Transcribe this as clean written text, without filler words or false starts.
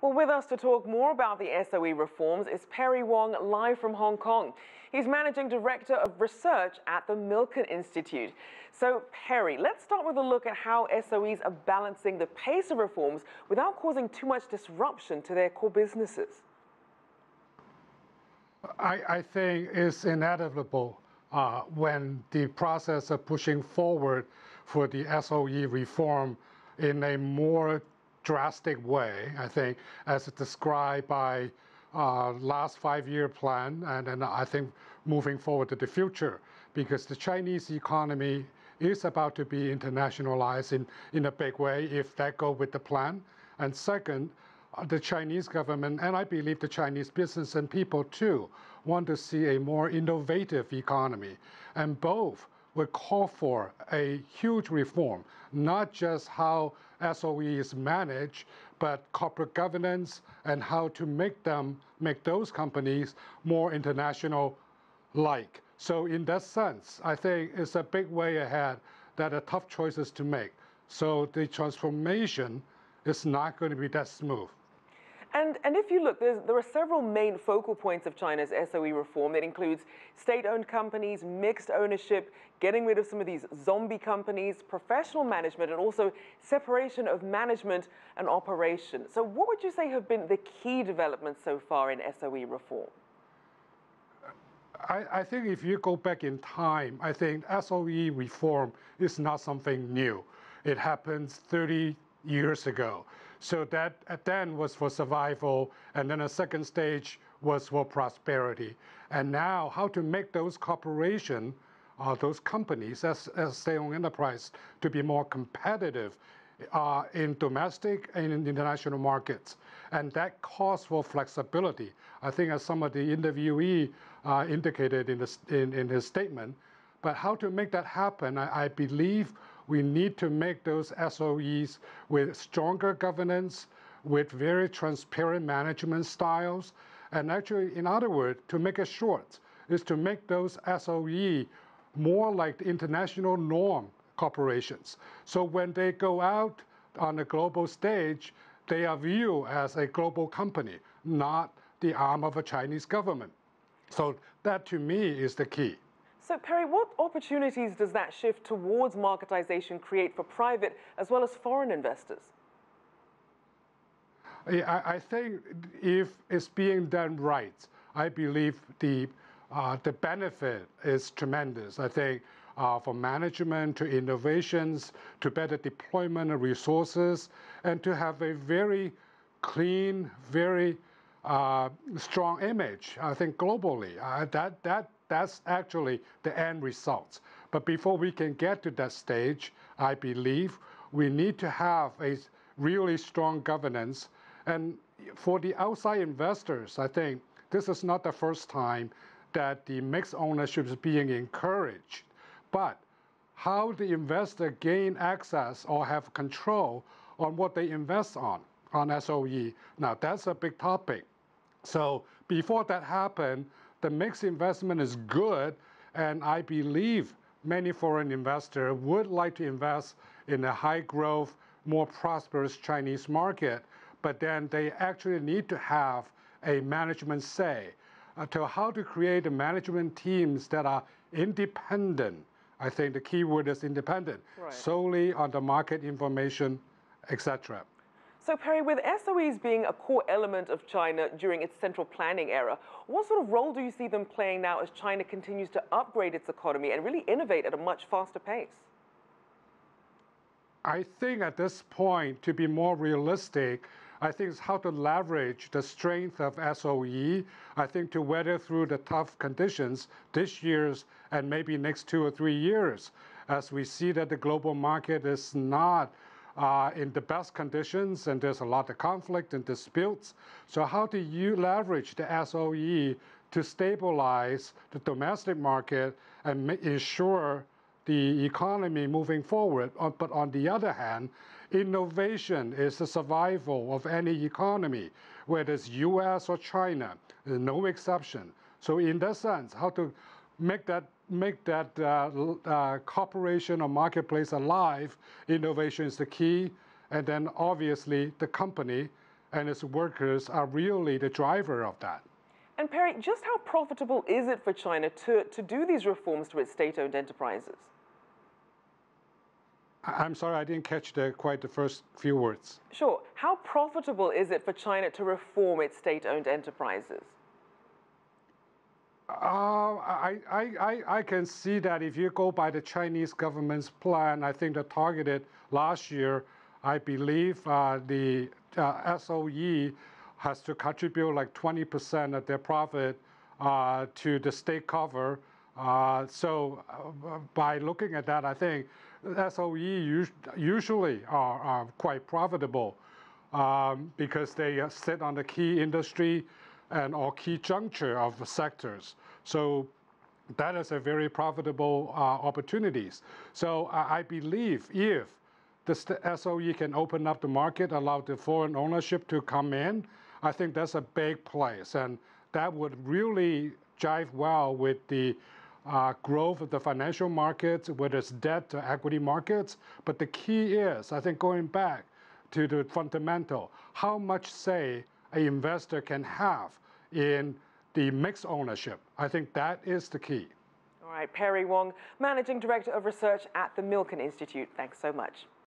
Well, with us to talk more about the SOE reforms is Perry Wong, live from Hong Kong. He's Managing Director of Research at the Milken Institute. So, Perry, let's start with a look at how SOEs are balancing the pace of reforms without causing too much disruption to their core businesses. I think it's inevitable when the process of pushing forward for the SOE reform in a more drastic way, I think, as described by last 5-year plan, and I think moving forward to the future, because the Chinese economy is about to be internationalized in a big way if that goes with the plan. And second, the Chinese government, and I believe the Chinese business and people too, want to see a more innovative economy. And both would call for a huge reform, not just how SOE is managed, but corporate governance and how to make those companies more international-like. So in that sense, I think it's a big way ahead that are tough choices to make. So the transformation is not going to be that smooth. And if you look, there are several main focal points of China's SOE reform that includes state-owned companies, mixed ownership, getting rid of some of these zombie companies, professional management, and also separation of management and operation. So what would you say have been the key developments so far in SOE reform? I think if you go back in time, I think SOE reform is not something new. It happens 30 years ago. So that then was for survival, and then a second stage was for prosperity. And now how to make those corporations, those companies as state-owned enterprise to be more competitive in domestic and in international markets. And that calls for flexibility. I think as some of the interviewee indicated in his statement, but how to make that happen, I believe we need to make those SOEs with stronger governance, with very transparent management styles. And actually, in other words, to make it short, is to make those SOE more like the international norm corporations. So when they go out on the global stage, they are viewed as a global company, not the arm of a Chinese government. So that, to me, is the key. So, Perry, what opportunities does that shift towards marketization create for private as well as foreign investors? I think if it's being done right, I believe the benefit is tremendous. I think from management to innovations to better deployment of resources, and to have a very clean, very strong image, I think globally. That's actually the end result. But before we can get to that stage, I believe we need to have a really strong governance. And for the outside investors, I think this is not the first time that the mixed ownership is being encouraged. But how the investor gain access or have control on what they invest on SOE, now that's a big topic. So before that happened, the mixed investment is good, and I believe many foreign investors would like to invest in a high-growth, more prosperous Chinese market, but then they actually need to have a management say to how to create management teams that are independent. I think the key word is independent, right, solely on the market information, etc. So, Perry, with SOEs being a core element of China during its central planning era, what sort of role do you see them playing now as China continues to upgrade its economy and really innovate at a much faster pace? I think at this point, to be more realistic, I think it's how to leverage the strength of SOE, I think, to weather through the tough conditions this year's and maybe next 2 or 3 years, as we see that the global market is not in the best conditions, and there's a lot of conflict and disputes. So how do you leverage the SOE to stabilize the domestic market and ensure the economy moving forward? But on the other hand, innovation is the survival of any economy, whether it's US or China, no exception. So in that sense, how to make that corporation or marketplace alive, innovation is the key. And then obviously the company and its workers are really the driver of that. And Perry, just how profitable is it for China to do these reforms to its state-owned enterprises? I'm sorry, I didn't catch quite the first few words. Sure. How profitable is it for China to reform its state-owned enterprises? I can see that if you go by the Chinese government's plan, I think the targeted last year, I believe the SOE has to contribute like 20% of their profit to the state cover. So by looking at that, I think SOE usually are quite profitable because they sit on the key industry and or key juncture of sectors. So that is a very profitable opportunities. So I believe if the SOE can open up the market, allow the foreign ownership to come in, I think that's a big place. And that would really jive well with the growth of the financial markets, whether it's debt to equity markets. But the key is, I think, going back to the fundamental, how much say an investor can have in the mixed ownership. I think that is the key. All right, Perry Wong, Managing Director of Research at the Milken Institute. Thanks so much.